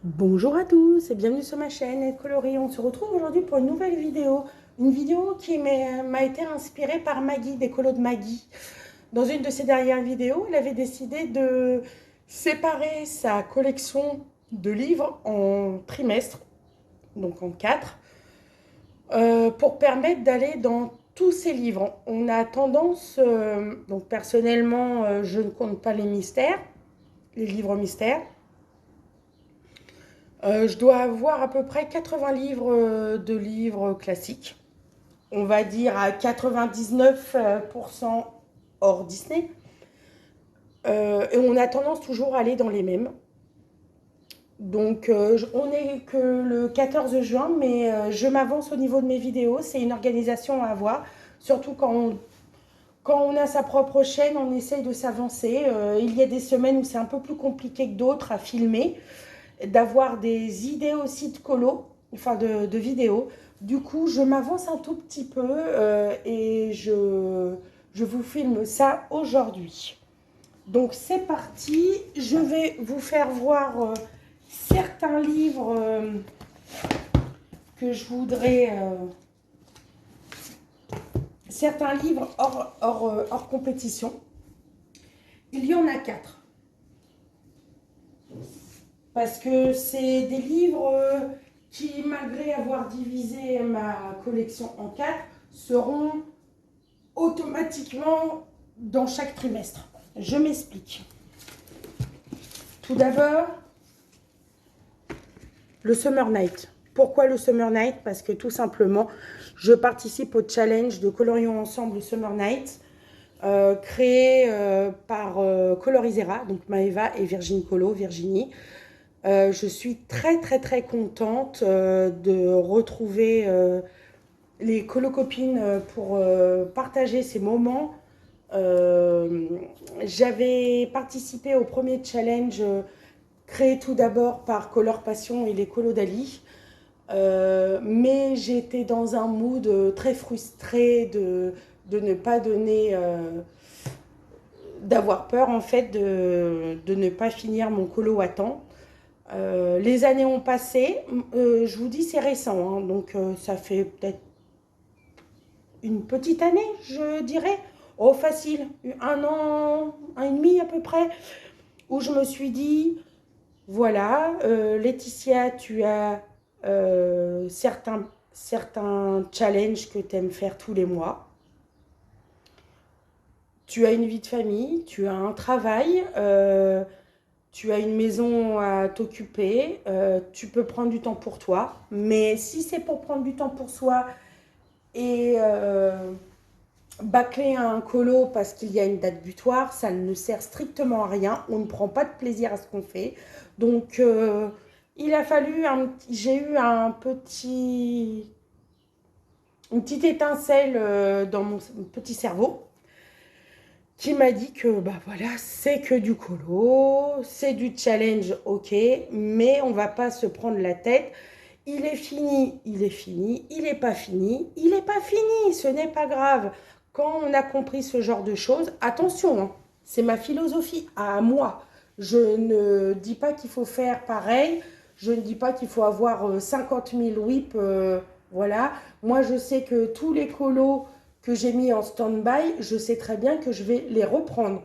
Bonjour à tous et bienvenue sur ma chaîne Être Coloris. On se retrouve aujourd'hui pour une nouvelle vidéo. Une vidéo qui m'a été inspirée par Maggie, des colos de Maggie. Dans une de ses dernières vidéos, elle avait décidé de séparer sa collection de livres en trimestres, donc en 4, pour permettre d'aller dans tous ces livres. On a tendance, donc personnellement, je ne compte pas les mystères, les livres mystères. Je dois avoir à peu près 80 livres de livres classiques. On va dire à 99% hors Disney. Et on a tendance toujours à aller dans les mêmes. Donc on n'est que le 14 juin, mais je m'avance au niveau de mes vidéos. C'est une organisation à avoir. Surtout quand on a sa propre chaîne, on essaye de s'avancer. Il y a des semaines où c'est un peu plus compliqué que d'autres à filmer, d'avoir des idées aussi de colo, enfin de vidéos. Du coup, je m'avance un tout petit peu et je vous filme ça aujourd'hui. Donc c'est parti, je vais vous faire voir certains livres que je voudrais... certains livres hors compétition. Il y en a 4. Parce que c'est des livres qui, malgré avoir divisé ma collection en 4, seront automatiquement dans chaque trimestre. Je m'explique. Tout d'abord, le Summer Night. Pourquoi le Summer Night? Parce que tout simplement, je participe au challenge de Colorions Ensemble Summer Night, créé par Colorisera, donc Maëva et Virginie Colo, Virginie. Je suis très contente de retrouver les colocopines pour partager ces moments. J'avais participé au premier challenge créé tout d'abord par Color Passion et les colos d'Ali. Mais j'étais dans un mood très frustré de ne pas donner, d'avoir peur en fait de ne pas finir mon colo à temps. Les années ont passé, je vous dis c'est récent, hein, donc ça fait peut-être une petite année, je dirais, oh facile, 1 an, 1 an et demi à peu près, où je me suis dit, voilà, Laetitia, tu as certains challenges que tu aimes faire tous les mois. Tu as une vie de famille, tu as un travail, tu as une maison à t'occuper, tu peux prendre du temps pour toi. Mais si c'est pour prendre du temps pour soi et bâcler un colo parce qu'il y a une date butoir, ça ne sert strictement à rien. On ne prend pas de plaisir à ce qu'on fait. Donc, il a fallu j'ai eu une petite étincelle dans mon petit cerveau qui m'a dit que bah voilà, c'est que du colo, c'est du challenge, ok, mais on va pas se prendre la tête. Il est fini, il est fini, il n'est pas fini, il n'est pas fini, ce n'est pas grave. Quand on a compris ce genre de choses, attention, hein, c'est ma philosophie à moi. Je ne dis pas qu'il faut faire pareil, je ne dis pas qu'il faut avoir 50 000 whips, voilà. Moi, je sais que tous les colos que j'ai mis en stand-by, je sais très bien que je vais les reprendre.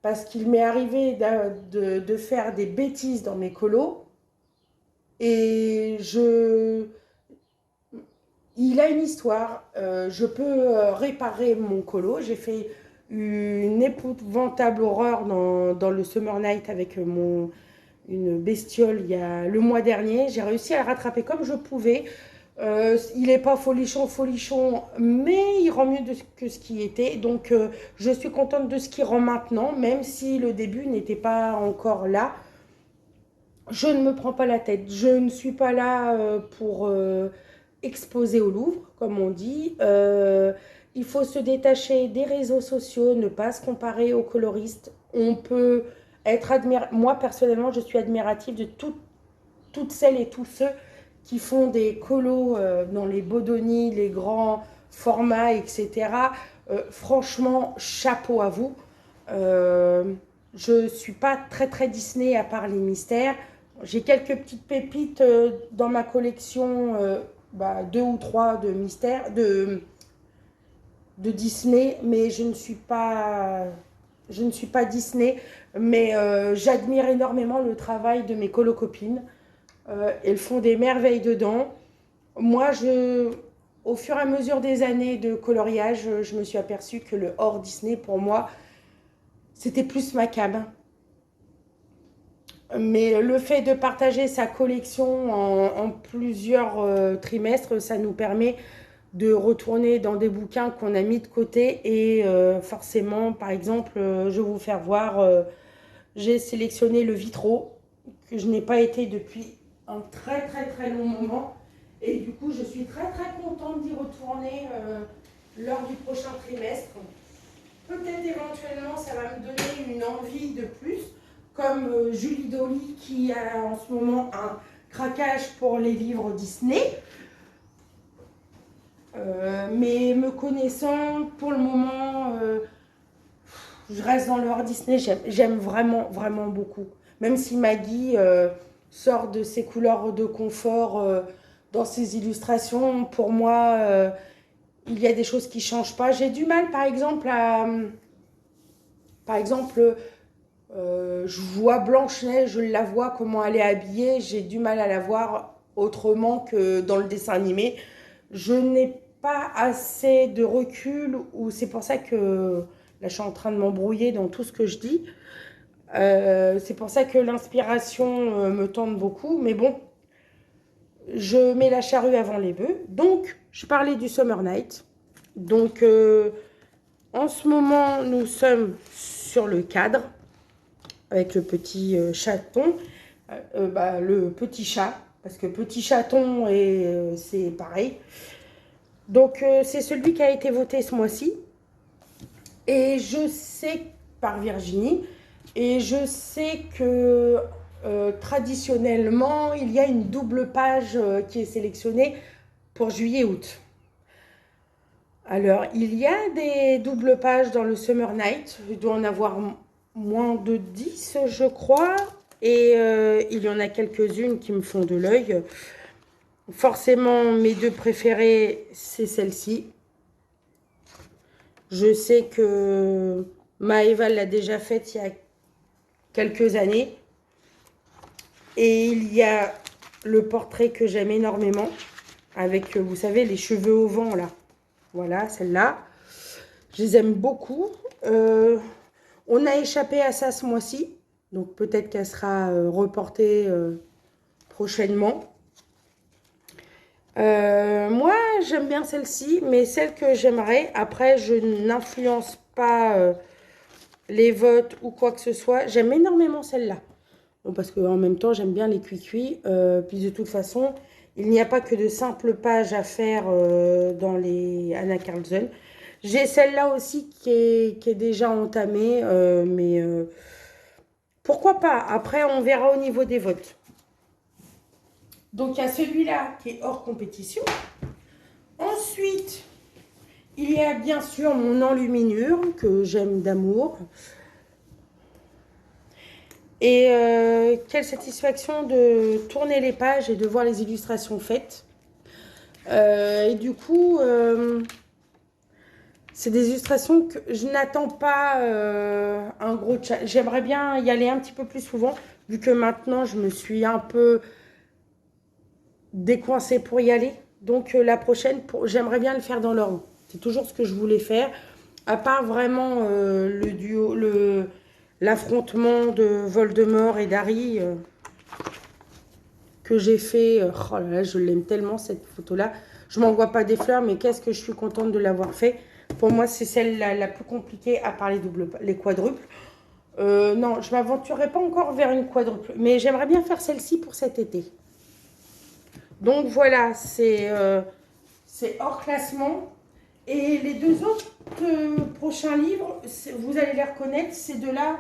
Parce qu'il m'est arrivé de faire des bêtises dans mes colos. Et il a une histoire. Je peux réparer mon colo. J'ai fait une épouvantable horreur dans le Summer Night avec une bestiole le mois dernier. J'ai réussi à la rattraper comme je pouvais. Il n'est pas folichon, mais il rend mieux que ce qui était. Donc, je suis contente de ce qu'il rend maintenant, même si le début n'était pas encore là. Je ne me prends pas la tête. Je ne suis pas là pour exposer au Louvre, comme on dit. Il faut se détacher des réseaux sociaux, ne pas se comparer aux coloristes. On peut être moi, personnellement, je suis admirative de toutes celles et tous ceux qui font des colos dans les Bodoni, les grands formats, etc. Franchement, chapeau à vous. Je ne suis pas très Disney à part les mystères. J'ai quelques petites pépites dans ma collection, 2 ou 3 de mystères, de Disney, mais je ne suis pas Disney, mais j'admire énormément le travail de mes colocopines. Elles font des merveilles dedans. Moi, au fur et à mesure des années de coloriage, je me suis aperçue que le hors Disney, pour moi, c'était plus ma came. Mais le fait de partager sa collection en plusieurs trimestres, ça nous permet de retourner dans des bouquins qu'on a mis de côté et forcément, par exemple, je vais vous faire voir, j'ai sélectionné le Vitro, que je n'ai pas été depuis un très très très long moment et du coup je suis très très contente d'y retourner lors du prochain trimestre. Peut-être éventuellement ça va me donner une envie de plus, comme Julie Dolly qui a en ce moment un craquage pour les livres Disney. Mais me connaissant, pour le moment, je reste dans le hors Disney. J'aime vraiment, vraiment beaucoup. Même si Maggie sort de ses couleurs de confort dans ses illustrations, pour moi, il y a des choses qui ne changent pas. J'ai du mal, par exemple, je vois Blanche-Neige, je la vois comment elle est habillée. J'ai du mal à la voir autrement que dans le dessin animé. Je n'ai pas assez de recul, ou c'est pour ça que là je suis en train de m'embrouiller dans tout ce que je dis. C'est pour ça que l'inspiration me tente beaucoup, mais bon, je mets la charrue avant les bœufs. Donc, je parlais du Summer Night. Donc, en ce moment, nous sommes sur le cadre avec le petit chaton, le petit chat, parce que petit chaton et c'est pareil. Donc, c'est celui qui a été voté ce mois-ci. Et je sais, par Virginie, et je sais que traditionnellement, il y a une double page qui est sélectionnée pour juillet-août. Alors, il y a des doubles pages dans le Summer Night. Il doit en avoir moins de 10, je crois. Et il y en a quelques-unes qui me font de l'œil. Forcément, mes deux préférées, c'est celle-ci. Je sais que Maëva l'a déjà faite il y a quelques années. Et il y a le portrait que j'aime énormément, avec, vous savez, les cheveux au vent, là. Voilà, celle-là. Je les aime beaucoup. On a échappé à ça ce mois-ci. Donc, peut-être qu'elle sera reportée prochainement. Moi, j'aime bien celle-ci, mais celle que j'aimerais, après, je n'influence pas les votes ou quoi que ce soit. J'aime énormément celle-là. Bon, parce qu'en même temps, j'aime bien les cuits-cuits. Puis de toute façon, il n'y a pas que de simples pages à faire dans les Anna Carlson. J'ai celle-là aussi qui est déjà entamée, mais pourquoi pas? Après, on verra au niveau des votes. Donc, il y a celui-là qui est hors compétition. Ensuite, il y a bien sûr mon enluminure que j'aime d'amour. Et quelle satisfaction de tourner les pages et de voir les illustrations faites. Et du coup, c'est des illustrations que je n'attends pas un gros challenge. J'aimerais bien y aller un petit peu plus souvent, vu que maintenant, je me suis un peu décoincée pour y aller. Donc, la prochaine, j'aimerais bien le faire dans l'ordre. C'est toujours ce que je voulais faire. À part vraiment le duo, l'affrontement de Voldemort et d'Harry que j'ai fait. Oh là là, je l'aime tellement cette photo-là. Je ne m'envoie pas des fleurs, mais qu'est-ce que je suis contente de l'avoir fait. Pour moi, c'est celle la plus compliquée, à part les quadruples. Non, je ne m'aventurerai pas encore vers une quadruple, mais j'aimerais bien faire celle-ci pour cet été. Donc voilà, c'est hors classement. Et les deux autres prochains livres, vous allez les reconnaître, ces deux-là.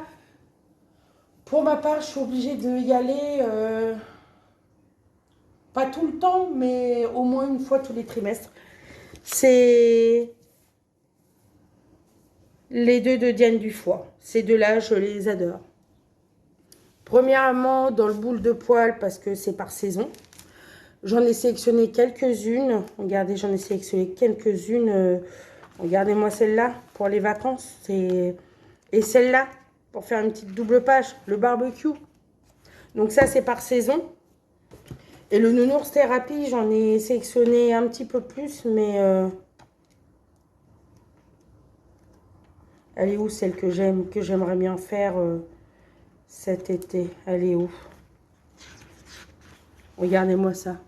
Pour ma part, je suis obligée d'y aller, pas tout le temps, mais au moins une fois tous les trimestres. C'est les deux de Diane Duffoy. Ces deux-là, je les adore. Premièrement, dans le boule de poil, parce que c'est par saison. J'en ai sélectionné quelques-unes. Regardez, j'en ai sélectionné quelques-unes. Regardez-moi celle-là pour les vacances. Et celle-là pour faire une petite double page, le barbecue. Donc ça, c'est par saison. Et le nounours thérapie, j'en ai sélectionné un petit peu plus, mais... elle est où celle que j'aimerais bien faire cet été? Elle est où? Regardez-moi ça.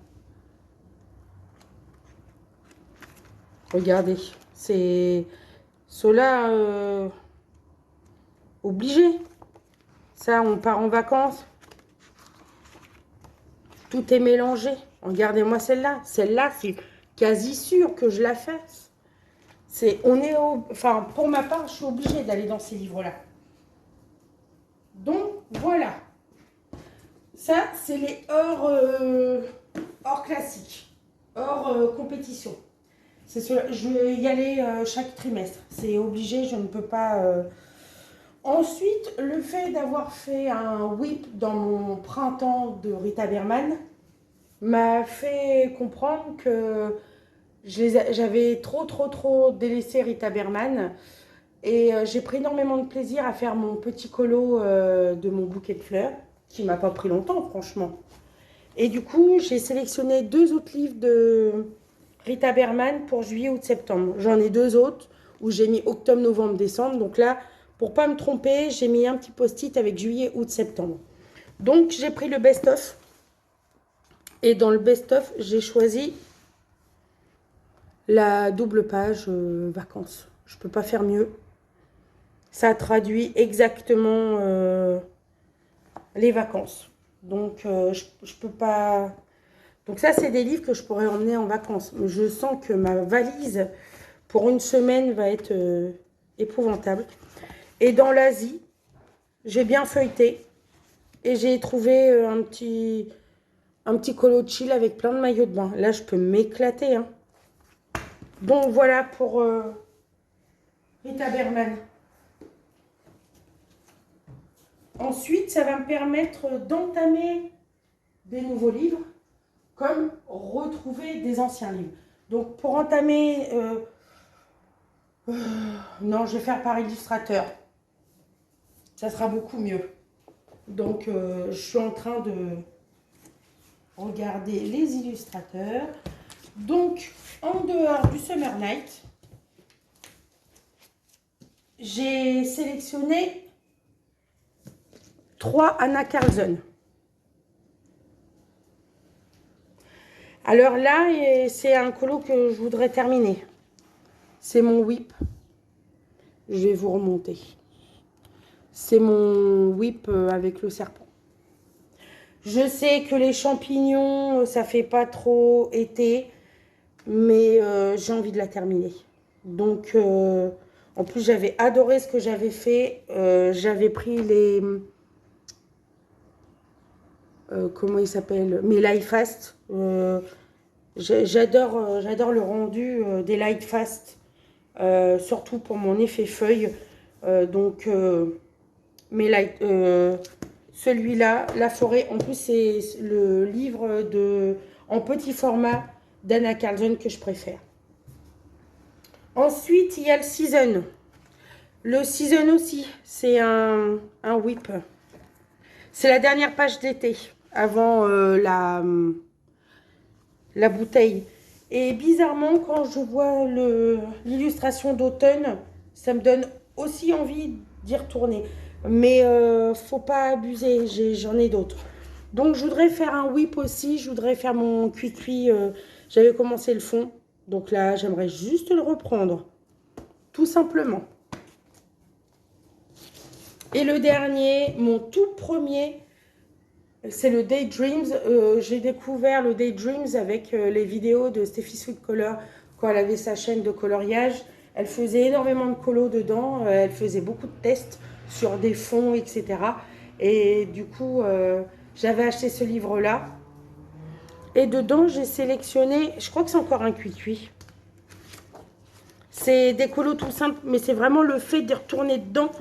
Regardez. C'est... Ceux-là, obligé. Ça, on part en vacances. Tout est mélangé. Regardez-moi celle-là. Celle-là, c'est quasi sûr que je la fasse. Enfin, pour ma part, je suis obligée d'aller dans ces livres-là. Donc, voilà. Ça, c'est les hors classiques, hors compétition. Je vais y aller chaque trimestre. C'est obligé, je ne peux pas... Ensuite, le fait d'avoir fait un whip dans mon printemps de Rita Berman m'a fait comprendre que j'avais trop délaissé Rita Berman. Et j'ai pris énormément de plaisir à faire mon petit colo de mon bouquet de fleurs, qui m'a pas pris longtemps, franchement. Et du coup, j'ai sélectionné 2 autres livres de Rita Berman pour juillet, août, septembre. J'en ai 2 autres où j'ai mis octobre, novembre, décembre. Donc là, pour pas me tromper, j'ai mis un petit post-it avec juillet, août, septembre. Donc, j'ai pris le best-of. Et dans le best-of, j'ai choisi la double page vacances. Je peux pas faire mieux. Ça traduit exactement les vacances. Donc, je peux pas... Donc ça, c'est des livres que je pourrais emmener en vacances. Je sens que ma valise, pour une semaine, va être épouvantable. Et dans l'Asie, j'ai bien feuilleté. Et j'ai trouvé un petit colo chill avec plein de maillots de bain. Là, je peux m'éclater. Hein. Donc, voilà pour Rita Berman. Ensuite, ça va me permettre d'entamer des nouveaux livres, comme retrouver des anciens livres. Donc, pour entamer... non, je vais faire par illustrateur. Ça sera beaucoup mieux. Donc, je suis en train de regarder les illustrateurs. Donc, en dehors du Summer Night, j'ai sélectionné 3 Anna Carlson. Alors là, c'est un colo que je voudrais terminer. C'est mon whip. Je vais vous remonter. C'est mon whip avec le serpent. Je sais que les champignons, ça fait pas trop été, mais j'ai envie de la terminer. Donc, en plus, j'avais adoré ce que j'avais fait. J'avais pris les... comment il s'appelle? Mes Light Fast. J'adore le rendu des Light Fast, surtout pour mon effet feuille. Donc, celui-là, La Forêt, en plus, c'est le livre en petit format d'Anna Carlson que je préfère. Ensuite, il y a le Season. Le Season aussi, c'est un whip. C'est la dernière page d'été, avant la bouteille. Et bizarrement, quand je vois l'illustration d'automne, ça me donne aussi envie d'y retourner. Mais faut pas abuser, j'en ai d'autres. Donc, je voudrais faire un whip aussi. Je voudrais faire mon cuit-cuit. J'avais commencé le fond. Donc là, j'aimerais juste le reprendre. Tout simplement. Et le dernier, mon tout premier, c'est le Daydreams. J'ai découvert le Daydreams avec les vidéos de Steffi Sweet Color quand elle avait sa chaîne de coloriage. Elle faisait énormément de colos dedans. Elle faisait beaucoup de tests sur des fonds, etc. Et du coup, j'avais acheté ce livre-là. Et dedans, j'ai sélectionné, je crois que c'est encore un cuit-cuit. C'est des colos tout simples, mais c'est vraiment le fait d'y retourner dedans.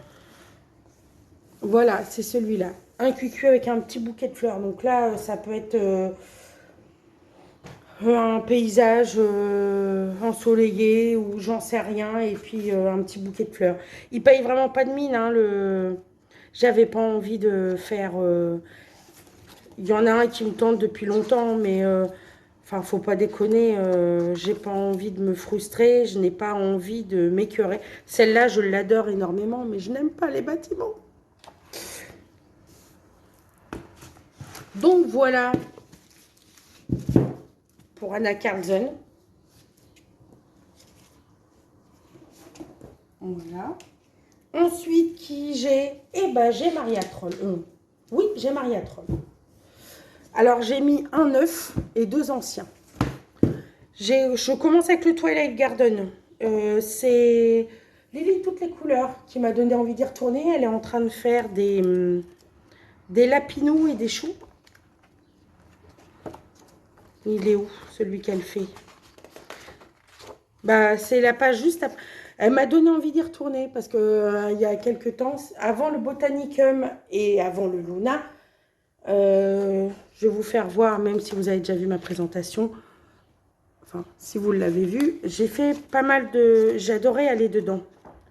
Voilà, c'est celui-là. un cuicui avec un petit bouquet de fleurs. Donc là, ça peut être un paysage ensoleillé ou j'en sais rien. Et puis un petit bouquet de fleurs. Il paye vraiment pas de mine. Hein, j'avais pas envie de faire... Il y en a un qui me tente depuis longtemps, mais... Enfin, faut pas déconner, j'ai pas envie de me frustrer, je n'ai pas envie de m'écœurer. Celle-là, je l'adore énormément, mais je n'aime pas les bâtiments. Donc voilà pour Anna Carlson. Voilà. Ensuite, qui j'ai? Eh ben, j'ai Maria Troll. Oui, j'ai Maria Troll. Alors, j'ai mis un neuf et deux anciens. Je commence avec le Twilight Garden. C'est Lily de toutes les couleurs qui m'a donné envie d'y retourner. Elle est en train de faire des lapinous et des choux. Il est où, celui qu'elle fait? Bah, c'est la page juste après. Elle m'a donné envie d'y retourner parce que il y a quelques temps, avant le Botanicum et avant le Luna, je vais vous faire voir, même si vous avez déjà vu ma présentation. Enfin, si vous l'avez vu, j'ai fait pas mal de... J'adorais aller dedans.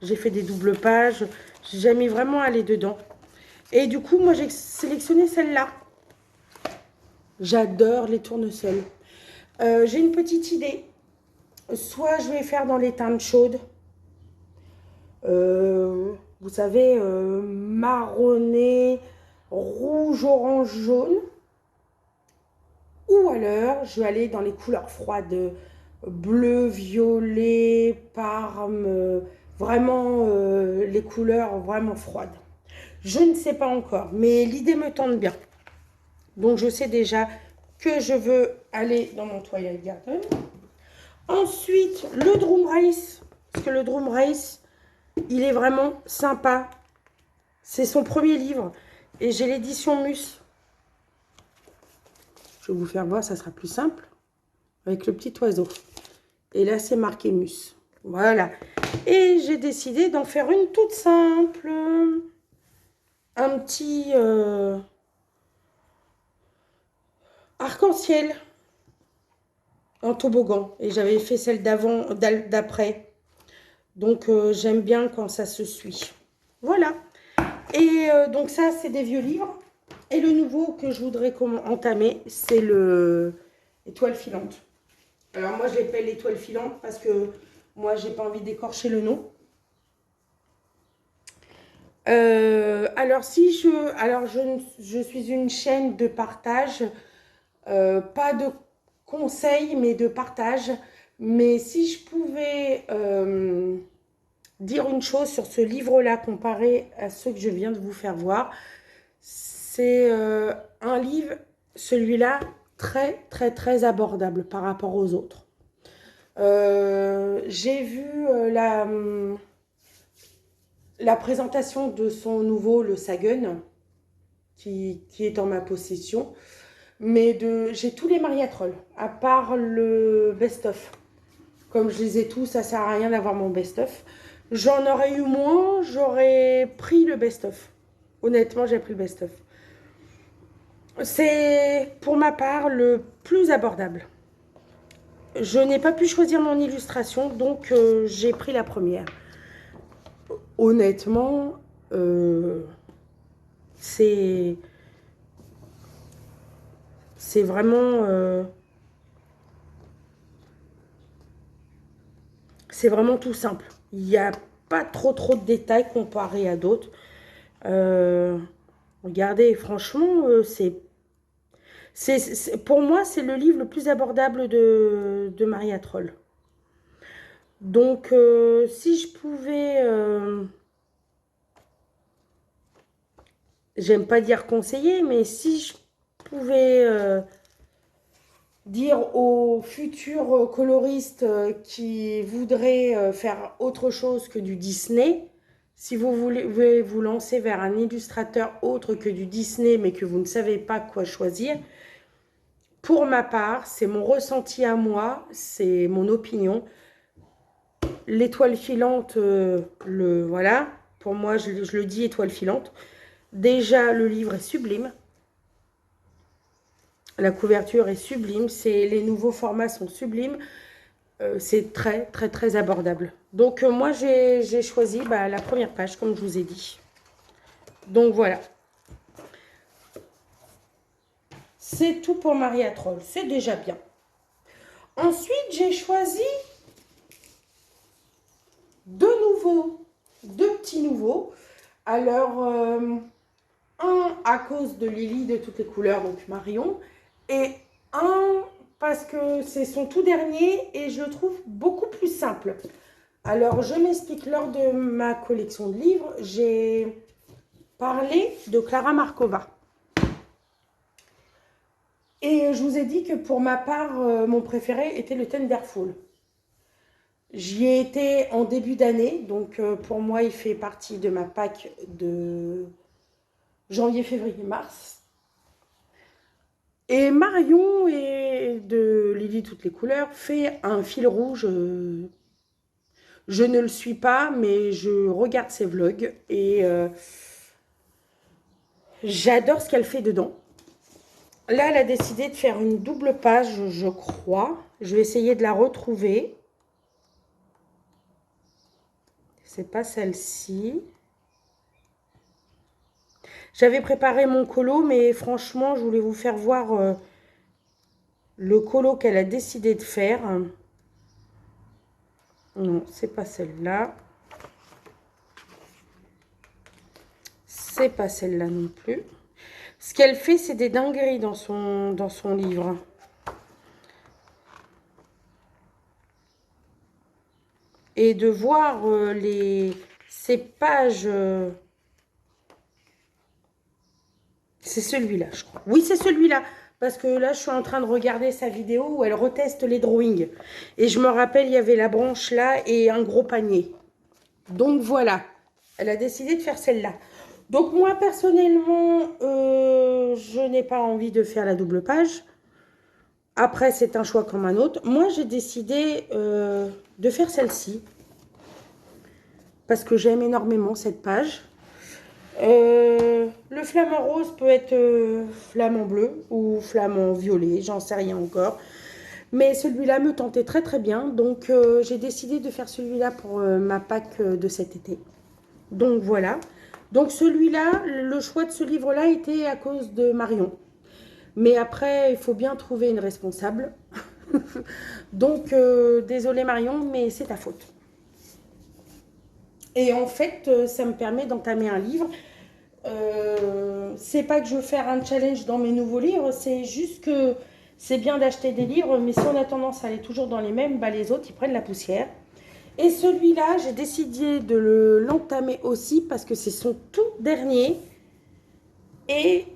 J'ai fait des doubles pages. J'ai mis vraiment aller dedans. Et du coup, moi, j'ai sélectionné celle-là. J'adore les tournesols. J'ai une petite idée. Soit je vais faire dans les teintes chaudes. Vous savez, marronné, rouge, orange, jaune. Ou alors, je vais aller dans les couleurs froides. Bleu, violet, parme. Vraiment, les couleurs vraiment froides. Je ne sais pas encore, mais l'idée me tente bien. Donc, je sais déjà que je veux aller dans mon Twilight Garden. Ensuite, le Drum Race. Parce que le Drum Race, il est vraiment sympa. C'est son premier livre. Et j'ai l'édition Mus. Je vais vous faire voir, ça sera plus simple. Avec le petit oiseau. Et là, c'est marqué Mus. Voilà. Et j'ai décidé d'en faire une toute simple. Un petit arc-en-ciel en toboggan. Et j'avais fait celle d'avant, d'après. Donc, j'aime bien quand ça se suit. Voilà. Et donc, ça, c'est des vieux livres. Et le nouveau que je voudrais entamer, c'est le Étoile filante. Alors, moi, je l'appelle Étoile filante parce que moi, j'ai pas envie d'écorcher le nom. Alors, je suis une chaîne de partage. Pas de conseils, mais de partage. Mais si je pouvais dire une chose sur ce livre-là comparé à ceux que je viens de vous faire voir, c'est un livre, celui-là, très, très, très abordable par rapport aux autres. J'ai vu la présentation de son nouveau, le Sagan, qui est en ma possession. Mais j'ai tous les Maria Troll, à part le best-of. Comme je les ai tous, ça sert à rien d'avoir mon best-of. J'en aurais eu moins, j'aurais pris le best-of. Honnêtement, j'ai pris le best-of. C'est, pour ma part, le plus abordable. Je n'ai pas pu choisir mon illustration, donc j'ai pris la première. Honnêtement, c'est vraiment... c'est vraiment tout simple. Il n'y a pas trop de détails comparé à d'autres. Regardez, franchement, pour moi, c'est le livre le plus abordable de Maria Troll. Donc, si je pouvais... j'aime pas dire conseiller, mais si je pouvais... dire aux futurs coloristes qui voudraient faire autre chose que du Disney, si vous voulez vous lancer vers un illustrateur autre que du Disney, mais que vous ne savez pas quoi choisir, pour ma part, c'est mon ressenti à moi, c'est mon opinion. L'étoile filante, voilà, pour moi, je le dis étoile filante. Déjà, le livre est sublime. La couverture est sublime. Les nouveaux formats sont sublimes. C'est très, très, très abordable. Donc, moi, j'ai choisi la première page, comme je vous ai dit. Donc, voilà. C'est tout pour Maria Troll. C'est déjà bien. Ensuite, j'ai choisi deux petits nouveaux. Alors, un à cause de Lily de toutes les couleurs, donc Marion, et un parce que c'est son tout dernier et je le trouve beaucoup plus simple. Alors, je m'explique, lors de ma collection de livres, j'ai parlé de Clara Markova. Et je vous ai dit que pour ma part, mon préféré était le Tenderfall. J'y ai été en début d'année, donc pour moi, il fait partie de ma pack de janvier, février, mars. Et Marion et de Lily toutes les couleurs fait un fil rouge. Je ne le suis pas, mais je regarde ses vlogs et j'adore ce qu'elle fait dedans. Là, elle a décidé de faire une double page, je crois. Je vais essayer de la retrouver. C'est pas celle-ci. J'avais préparé mon colo, mais franchement, je voulais vous faire voir le colo qu'elle a décidé de faire. Non, c'est pas celle-là. C'est pas celle-là non plus. Ce qu'elle fait, c'est des dingueries dans son livre. Et de voir ces pages... c'est celui-là, je crois. Oui, c'est celui-là. Parce que là, je suis en train de regarder sa vidéo où elle reteste les drawings. Et je me rappelle, il y avait la branche là et un gros panier. Donc voilà. Elle a décidé de faire celle-là. Donc moi, personnellement, je n'ai pas envie de faire la double page. Après, c'est un choix comme un autre. Moi, j'ai décidé de faire celle-ci. Parce que j'aime énormément cette page. Le flamant rose peut être flamant bleu ou flamant violet, j'en sais rien encore. Mais celui-là me tentait très très bien. Donc j'ai décidé de faire celui-là pour ma pack de cet été. Donc voilà. Donc celui-là, le choix de ce livre-là était à cause de Marion. Mais après, il faut bien trouver une responsable. Donc désolée Marion, mais c'est ta faute. Et en fait, ça me permet d'entamer un livre. C'est pas que je veux faire un challenge dans mes nouveaux livres, c'est juste que c'est bien d'acheter des livres, mais si on a tendance à aller toujours dans les mêmes, les autres, ils prennent la poussière. Et celui-là, j'ai décidé de l'entamer aussi parce que c'est son tout dernier. Et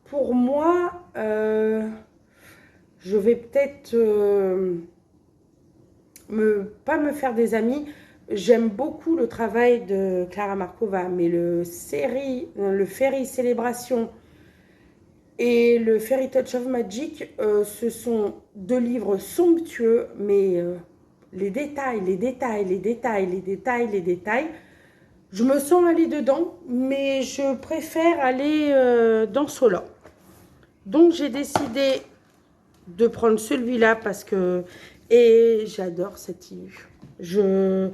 pour moi, je vais peut-être pas me faire des amis. J'aime beaucoup le travail de Clara Markova, mais le Fairy Célébration et le Fairy Touch of Magic, ce sont deux livres somptueux, mais les détails, les détails, les détails, les détails, les détails. Je me sens aller dedans, mais je préfère aller dans cela. Donc j'ai décidé de prendre celui-là parce que... Et j'adore cette illu. Je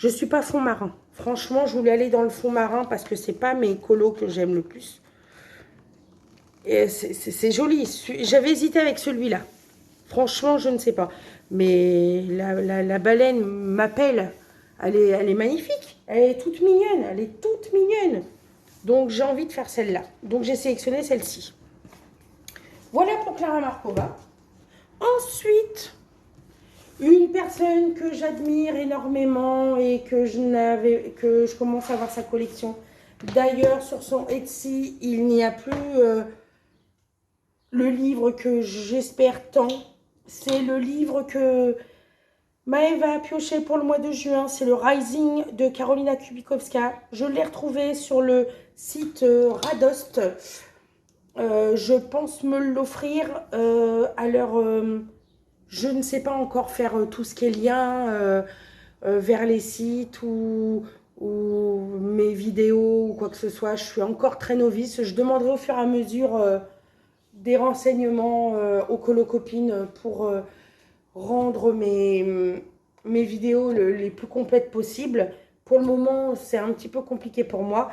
suis pas fond marin. Franchement, je voulais aller dans le fond marin parce que c'est pas mes colos que j'aime le plus. Et c'est joli. J'avais hésité avec celui-là. Franchement, je ne sais pas. Mais la baleine m'appelle. Elle est magnifique. Elle est toute mignonne. Elle est toute mignonne. Donc, j'ai envie de faire celle-là. Donc, j'ai sélectionné celle-ci. Voilà pour Clara Markova. Ensuite, une personne que j'admire énormément et que je commence à voir sa collection. D'ailleurs, sur son Etsy, il n'y a plus le livre que j'espère tant. C'est le livre que Maëva a pioché pour le mois de juin. C'est le Rising de Karolina Kubikowska. Je l'ai retrouvé sur le site Radost. Je pense me l'offrir. Alors, je ne sais pas encore faire tout ce qui est lien vers les sites ou ou mes vidéos ou quoi que ce soit. Je suis encore très novice. Je demanderai au fur et à mesure des renseignements aux colocopines pour rendre mes vidéos les plus complètes possibles. Pour le moment, c'est un petit peu compliqué pour moi.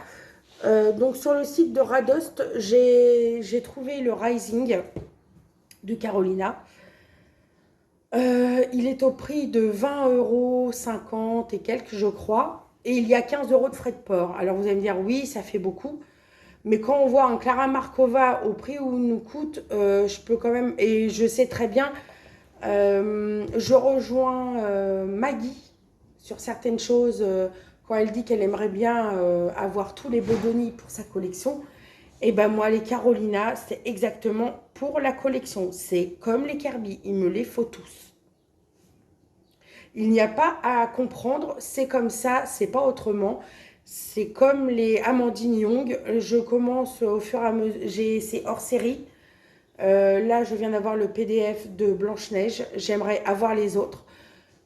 Donc sur le site de Radost, j'ai trouvé le Rising de Carolina. Il est au prix de 20,50 € et quelques, je crois. Et il y a 15 € de frais de port. Alors vous allez me dire, oui, ça fait beaucoup. Mais quand on voit un Clara Markova au prix où il nous coûte, je peux quand même... Et je sais très bien, je rejoins Maggie sur certaines choses. Quand elle dit qu'elle aimerait bien avoir tous les Bodoni pour sa collection. Et ben moi, les Carolina, c'est exactement pour la collection. C'est comme les Kirby, il me les faut tous. Il n'y a pas à comprendre, c'est comme ça, c'est pas autrement. C'est comme les Amandine Young. Je commence au fur et à mesure, c'est hors série. Là, je viens d'avoir le PDF de Blanche-Neige. J'aimerais avoir les autres.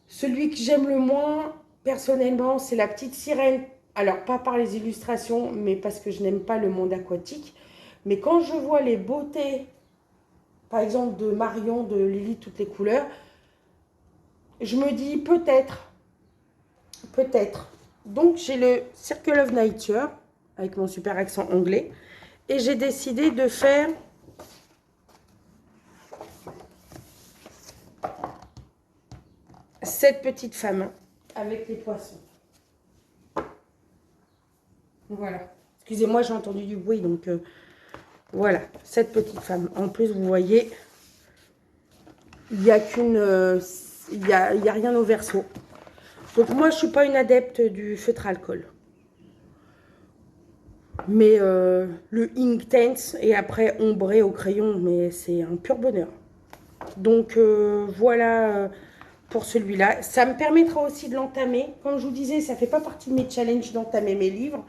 Celui que j'aime le moins, personnellement, c'est la petite sirène. Alors, pas par les illustrations, mais parce que je n'aime pas le monde aquatique. Mais quand je vois les beautés, par exemple, de Marion, de Lily, toutes les couleurs, je me dis peut-être, peut-être. Donc, j'ai le Circle of Nature, avec mon super accent anglais. Et j'ai décidé de faire cette petite femme avec les poissons. Voilà. Excusez-moi, j'ai entendu du bruit, donc voilà, cette petite femme. En plus, vous voyez, il n'y a qu'une... il y a rien au verso. Donc moi, je ne suis pas une adepte du feutre alcool. Mais le Inktense et après ombré au crayon, mais c'est un pur bonheur. Donc voilà pour celui-là. Ça me permettra aussi de l'entamer. Comme je vous disais, ça ne fait pas partie de mes challenges d'entamer mes livres.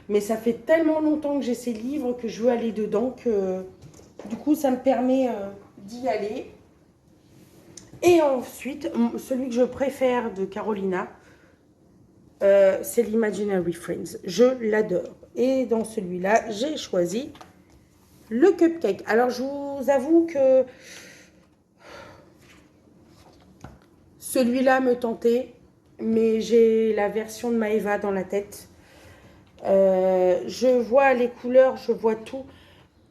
Mais ça fait tellement longtemps que j'ai ces livres que je veux aller dedans que du coup, ça me permet d'y aller. Et ensuite, celui que je préfère de Carolina, c'est l'Imaginary Friends. Je l'adore. Et dans celui-là, j'ai choisi le cupcake. Alors, je vous avoue que celui-là me tentait, mais j'ai la version de Maeva dans la tête. Je vois les couleurs, je vois tout.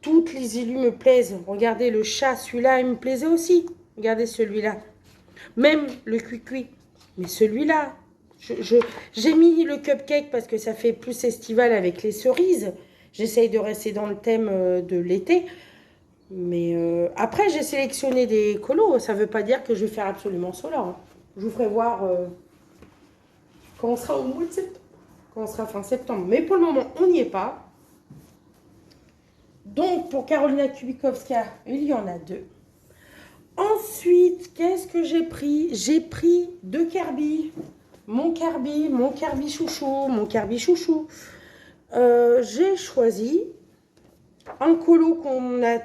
Toutes les illus me plaisent. Regardez le chat, celui-là, il me plaisait aussi. Regardez celui-là. Même le cuicui. Mais celui-là, j'ai mis le cupcake parce que ça fait plus estival avec les cerises. J'essaye de rester dans le thème de l'été. Mais après, j'ai sélectionné des colos. Ça ne veut pas dire que je vais faire absolument cela. Hein. Je vous ferai voir quand on sera au mois de septembre. Quand on sera fin septembre. Mais pour le moment, on n'y est pas. Donc, pour Karolina Kubikowska, il y en a 2. Ensuite, qu'est-ce que j'ai pris? J'ai pris 2 Kirby. Mon Kirby chouchou. J'ai choisi un colo qu'on a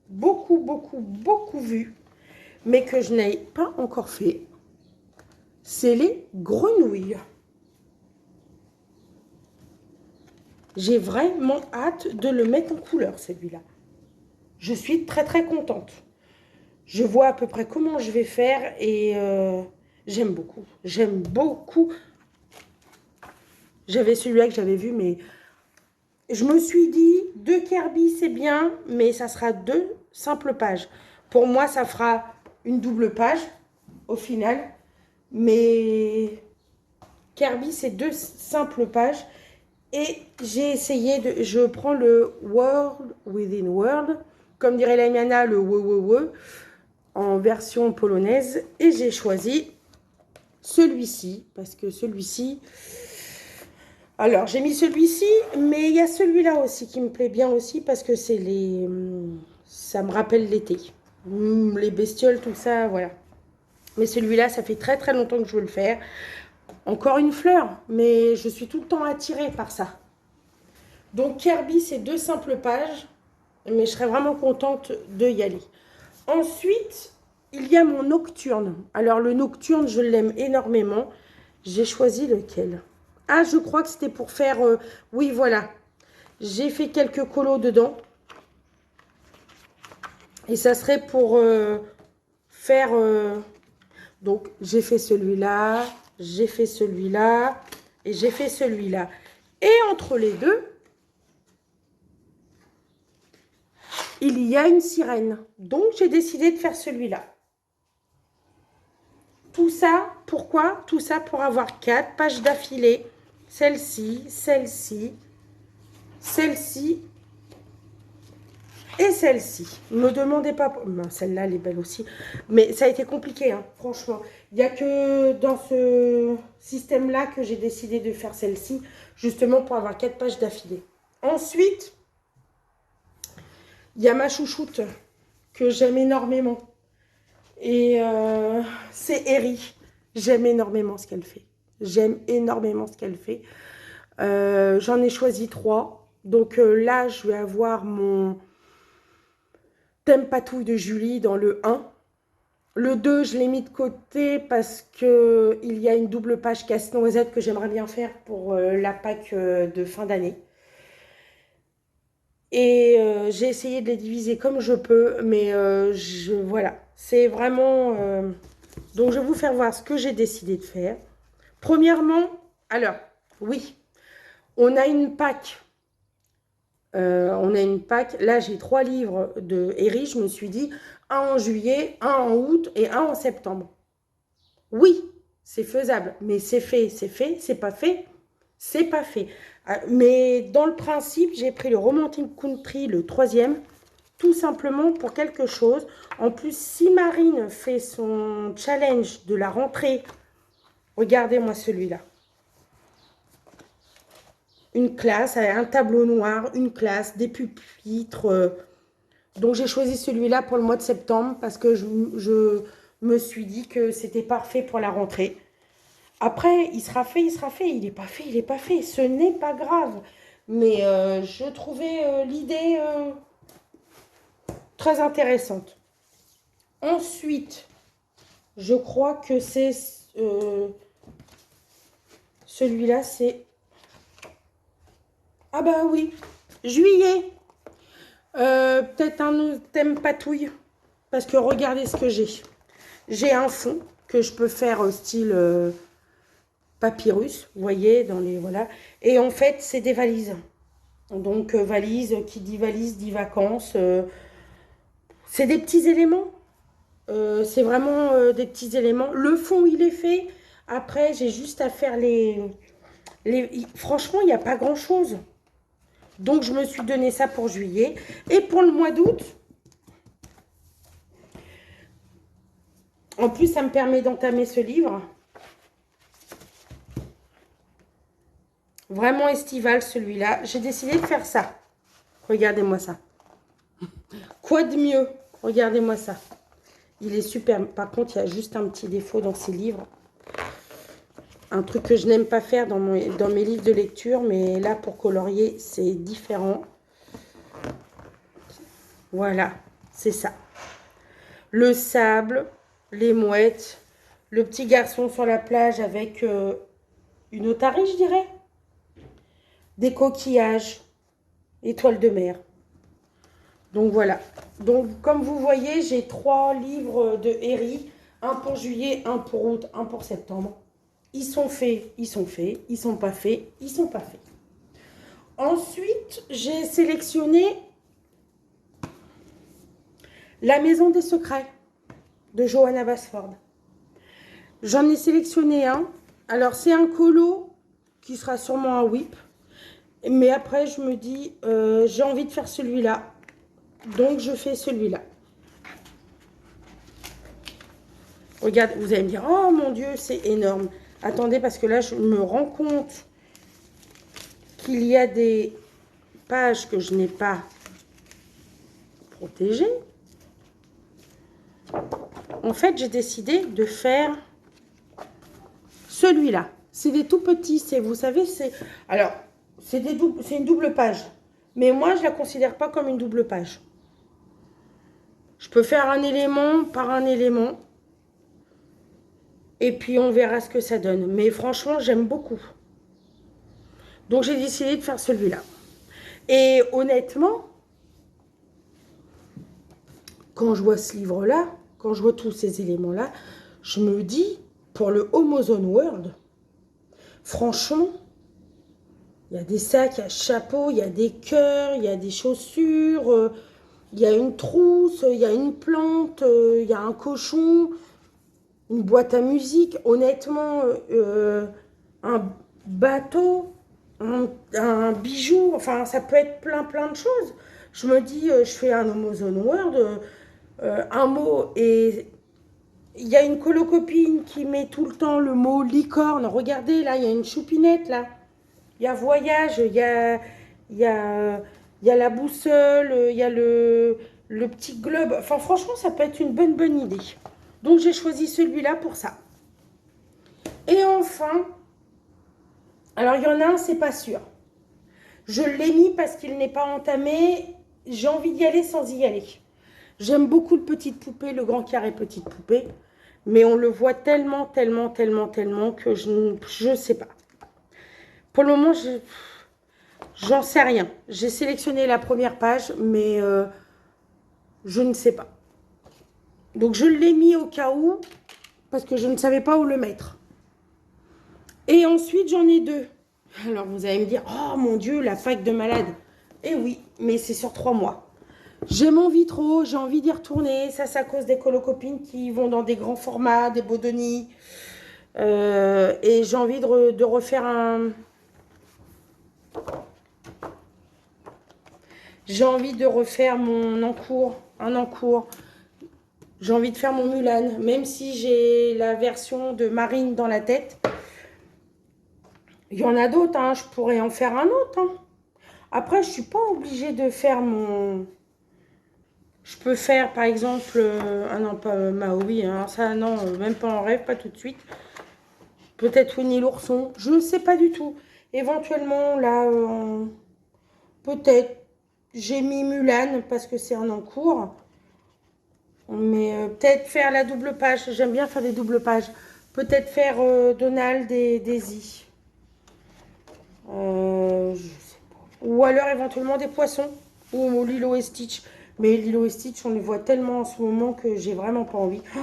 beaucoup vu, mais que je n'ai pas encore fait. C'est les grenouilles. J'ai vraiment hâte de le mettre en couleur, celui-là. Je suis très contente. Je vois à peu près comment je vais faire et j'aime beaucoup. J'aime beaucoup. J'avais celui-là que j'avais vu, mais je me suis dit, 2 Kirby, c'est bien, mais ça sera 2 simples pages. Pour moi, ça fera une double page au final. Mais Kirby, c'est 2 simples pages. Et j'ai essayé de... Je prends le World Within World, comme dirait la Miana, le we, en version polonaise. Et j'ai choisi celui-ci, parce que celui-ci... Alors, j'ai mis celui-ci, mais il y a celui-là aussi qui me plaît bien aussi, parce que c'est les... Ça me rappelle l'été. Les bestioles, tout ça, voilà. Mais celui-là, ça fait très longtemps que je veux le faire. Encore une fleur, mais je suis tout le temps attirée par ça. Donc Kirby, c'est 2 simples pages, mais je serais vraiment contente de y aller. Ensuite, il y a mon nocturne. Alors le nocturne, je l'aime énormément. J'ai choisi lequel? Ah, je crois que c'était pour faire... oui, voilà. J'ai fait quelques colos dedans. Et ça serait pour faire... donc, j'ai fait celui-là, j'ai fait celui-là et j'ai fait celui-là. Et entre les deux, il y a une sirène. Donc, j'ai décidé de faire celui-là. Tout ça, pourquoi? Tout ça pour avoir 4 pages d'affilée. Celle-ci, celle-ci, celle-ci et celle-ci. Ne me demandez pas... celle-là, elle est belle aussi. Mais ça a été compliqué, hein, franchement. Il n'y a que dans ce système-là que j'ai décidé de faire celle-ci, justement pour avoir 4 pages d'affilée. Ensuite, il y a ma chouchoute que j'aime énormément. Et c'est Eri. J'aime énormément ce qu'elle fait. J'aime énormément ce qu'elle fait. J'en ai choisi 3. Donc là, je vais avoir mon thème patouille de Julie dans le 1. Le 2, je l'ai mis de côté parce qu'il y a une double page casse-noisette que j'aimerais bien faire pour la Pâques de fin d'année. Et j'ai essayé de les diviser comme je peux, mais voilà. C'est vraiment... donc, je vais vous faire voir ce que j'ai décidé de faire. Premièrement, alors, oui, on a une Pâques. Là, j'ai 3 livres de Eri. Je me suis dit, un en juillet, un en août et un en septembre. Oui, c'est faisable, mais c'est fait, c'est pas fait, c'est pas fait. Mais dans le principe, j'ai pris le Romantic Country, le 3e, tout simplement pour quelque chose. En plus, si Marine fait son challenge de la rentrée, regardez-moi celui-là. Une classe, un tableau noir, une classe, des pupitres. Donc, j'ai choisi celui-là pour le mois de septembre parce que je me suis dit que c'était parfait pour la rentrée. Après, il sera fait, il sera fait. Il n'est pas fait, il n'est pas fait. Ce n'est pas grave. Mais je trouvais l'idée très intéressante. Ensuite, je crois que c'est celui-là, c'est... Ah bah oui, juillet. Peut-être un thème patouille. Parce que regardez ce que j'ai. J'ai un fond que je peux faire style papyrus, vous voyez, dans les... Voilà. Et en fait, c'est des valises. Donc, valise, qui dit vacances. C'est des petits éléments. C'est vraiment des petits éléments. Le fond, il est fait. Après, j'ai juste à faire franchement, il n'y a pas grand-chose. Donc, je me suis donné ça pour juillet. Et pour le mois d'août, en plus, ça me permet d'entamer ce livre. Vraiment estival, celui-là. J'ai décidé de faire ça. Regardez-moi ça. Quoi de mieux? Regardez-moi ça. Il est super. Par contre, il y a juste un petit défaut dans ces livres. Un truc que je n'aime pas faire dans mes livres de lecture. Mais là, pour colorier, c'est différent. Voilà, c'est ça. Le sable, les mouettes, le petit garçon sur la plage avec une otarie, je dirais. Des coquillages, étoiles de mer. Donc voilà. Donc comme vous voyez, j'ai 3 livres de Eri. Un pour juillet, un pour août, un pour septembre. Ils sont faits, ils sont faits. Ils sont pas faits, ils sont pas faits. Ensuite, j'ai sélectionné La Maison des Secrets de Johanna Basford. J'en ai sélectionné un. Alors, c'est un colo qui sera sûrement un whip. Mais après, je me dis, j'ai envie de faire celui-là. Donc, je fais celui-là. Regarde, vous allez me dire, oh mon Dieu, c'est énorme. Attendez, parce que là, je me rends compte qu'il y a des pages que je n'ai pas protégées. En fait, j'ai décidé de faire celui-là. C'est des tout petits, vous savez, c'est... Alors, c'est une double page. Mais moi, je ne la considère pas comme une double page. Je peux faire un élément par un élément. Et puis, on verra ce que ça donne. Mais franchement, j'aime beaucoup. Donc j'ai décidé de faire celui-là. Et honnêtement, quand je vois ce livre-là, quand je vois tous ces éléments-là, je me dis, pour le Homozone World, franchement, il y a des sacs, il y a chapeaux, il y a des cœurs, il y a des chaussures, il y a une trousse, il y a une plante, il y a un cochon, une boîte à musique. Honnêtement, un bateau, un bijou, enfin, ça peut être plein de choses. Je me dis, je fais un Homozone World, un mot, et il y a une colocopine qui met tout le temps le mot licorne. Regardez, là, il y a une choupinette, là. Il y a voyage, il y a, il y a la boussole, il y a le petit globe. Enfin, franchement, ça peut être une bonne idée. Donc, j'ai choisi celui-là pour ça. Et enfin, alors, il y en a un, c'est pas sûr. Je l'ai mis parce qu'il n'est pas entamé. J'ai envie d'y aller sans y aller. J'aime beaucoup le petite poupée, le grand carré petite poupée. Mais on le voit tellement que je ne sais pas. Pour le moment, j'en sais rien. J'ai sélectionné la première page, mais je ne sais pas. Donc, je l'ai mis au cas où, parce que je ne savais pas où le mettre. Et ensuite, j'en ai deux. Alors, vous allez me dire, oh mon Dieu, la fac de malade. Eh oui, mais c'est sur 3 mois. J'ai mon vitro, j'ai envie d'y retourner. Ça, c'est à cause des colocopines qui vont dans des grands formats, des Bodoni. Et j'ai envie de refaire un... J'ai envie de refaire mon encours, un encours. J'ai envie de faire mon Mulan, même si j'ai la version de Marine dans la tête. Il y en a d'autres, hein, je pourrais en faire un autre. Hein. Après, je ne suis pas obligée de faire mon... Je peux faire, par exemple... Ah non, pas Maui, hein, ça, non, même pas en rêve, pas tout de suite. Peut-être Winnie l'ourson, je ne sais pas du tout. Éventuellement, là, peut-être, j'ai mis Mulan parce que c'est en cours. Mais peut-être faire la double page. J'aime bien faire des doubles pages. Peut-être faire Donald et Daisy. Je sais pas. Ou alors éventuellement des poissons. Ou Lilo et Stitch. Mais Lilo et Stitch, on les voit tellement en ce moment que j'ai vraiment pas envie. Oh,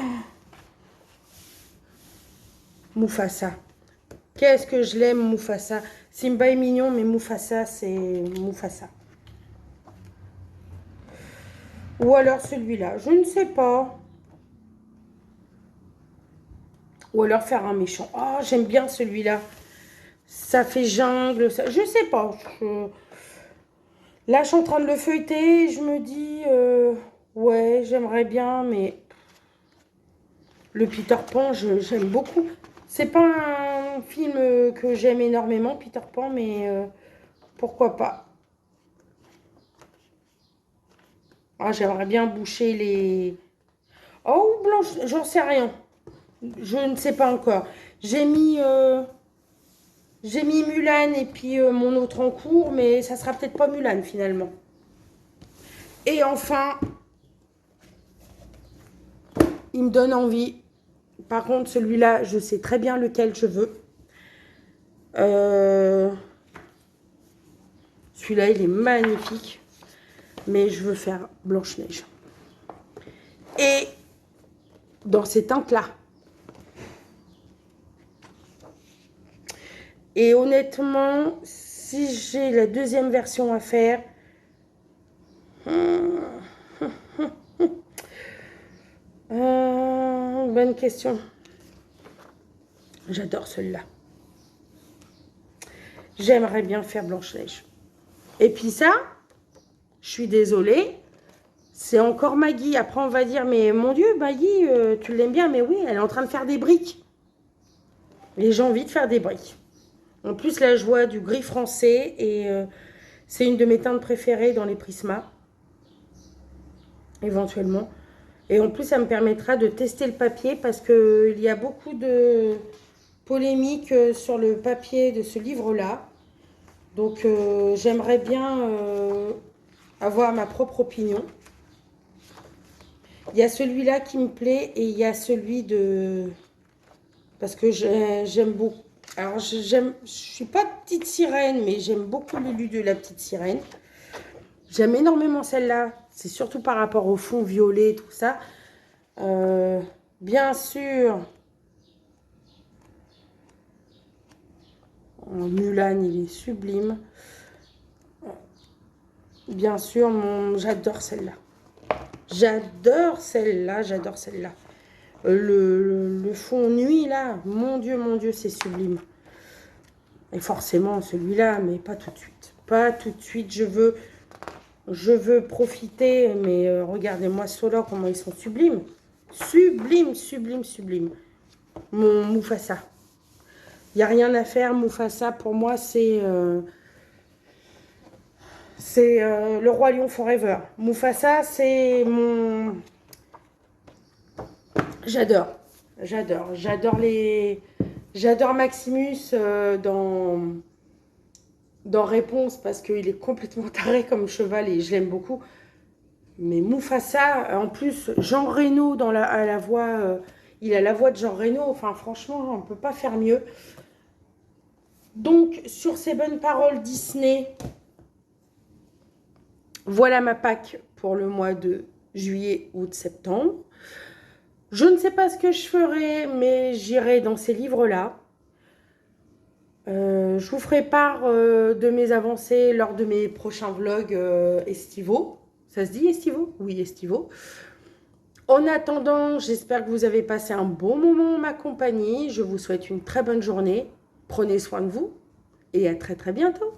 Mufasa. Qu'est-ce que je l'aime, Mufasa. Simba est mignon, mais Mufasa, c'est Mufasa. Ou alors celui-là. Je ne sais pas. Ou alors faire un méchant. Oh, j'aime bien celui-là. Ça fait jungle. Ça... Je sais pas. Là, je suis en train de le feuilleter. Je me dis, ouais, j'aimerais bien, mais le Peter Pan, j'aime beaucoup. C'est pas un film que j'aime énormément, Peter Pan, mais pourquoi pas. Ah, j'aimerais bien boucher les... Oh, blanche, j'en sais rien. Je ne sais pas encore. J'ai mis Mulan et puis mon autre en cours, mais ça sera peut-être pas Mulan finalement. Et enfin, il me donne envie. Par contre, celui-là, je sais très bien lequel je veux. Celui-là, il est magnifique. Mais je veux faire Blanche-Neige. Et dans ces teintes-là. Et honnêtement, si j'ai la deuxième version à faire... bonne question. J'adore celui-là. J'aimerais bien faire Blanche-Neige. Et puis ça, je suis désolée, c'est encore Maggie. Après, on va dire, mais mon Dieu, Maggie, tu l'aimes bien. Mais oui, elle est en train de faire des briques. Et j'ai envie de faire des briques. En plus, là, je vois du gris français. Et c'est une de mes teintes préférées dans les Prisma. Éventuellement. Et en plus, ça me permettra de tester le papier parce qu'il y a beaucoup de polémiques sur le papier de ce livre-là. Donc, j'aimerais bien avoir ma propre opinion. Il y a celui-là qui me plaît et il y a celui de... Parce que j'aime beaucoup. Alors, je suis pas petite sirène, mais j'aime beaucoup Lulu de la petite sirène. J'aime énormément celle-là. C'est surtout par rapport au fond violet, tout ça. Bien sûr, Mulan, il est sublime. Bien sûr, j'adore celle-là. J'adore celle-là, j'adore celle-là. Le fond nuit, là, mon Dieu, c'est sublime. Et forcément, celui-là, mais pas tout de suite. Pas tout de suite, je veux profiter, mais regardez-moi ceux-là, comment ils sont sublimes. Sublime, sublime, sublime. Mon Mufasa. Il n'y a rien à faire, Mufasa, pour moi, c'est le Roi Lion Forever. Mufasa, c'est mon... J'adore. J'adore Maximus dans Réponse parce qu'il est complètement taré comme cheval et je l'aime beaucoup. Mais Mufasa, en plus, Jean Reno à la voix, il a la voix de Jean Reno. Enfin, franchement, on ne peut pas faire mieux. Donc, sur ces bonnes paroles Disney, voilà ma Pâques pour le mois de juillet, août, septembre. Je ne sais pas ce que je ferai, mais j'irai dans ces livres-là. Je vous ferai part de mes avancées lors de mes prochains vlogs estivaux. Ça se dit estivaux? Oui, estivaux. En attendant, j'espère que vous avez passé un bon moment en ma compagnie. Je vous souhaite une très bonne journée. Prenez soin de vous et à très très bientôt.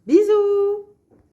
Bisous!